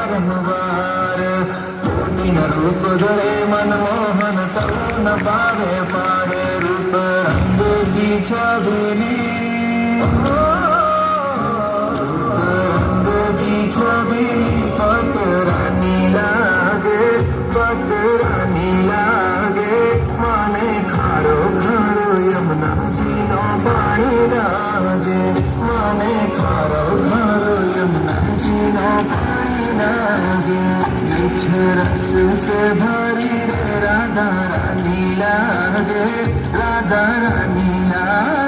बारंबार पूर्ण रूप धरे मनमोहन तरुण पावे पारे रूप रंग की छबिनी रंग की छबिनी पतरानी लागे माने खारो खारो यमुना जीनो पानी लागे माने खारो खारो यमुना जीनो पानी लागे मीठे रस से भरी रे राधा रानी लागे राधा रानी लागे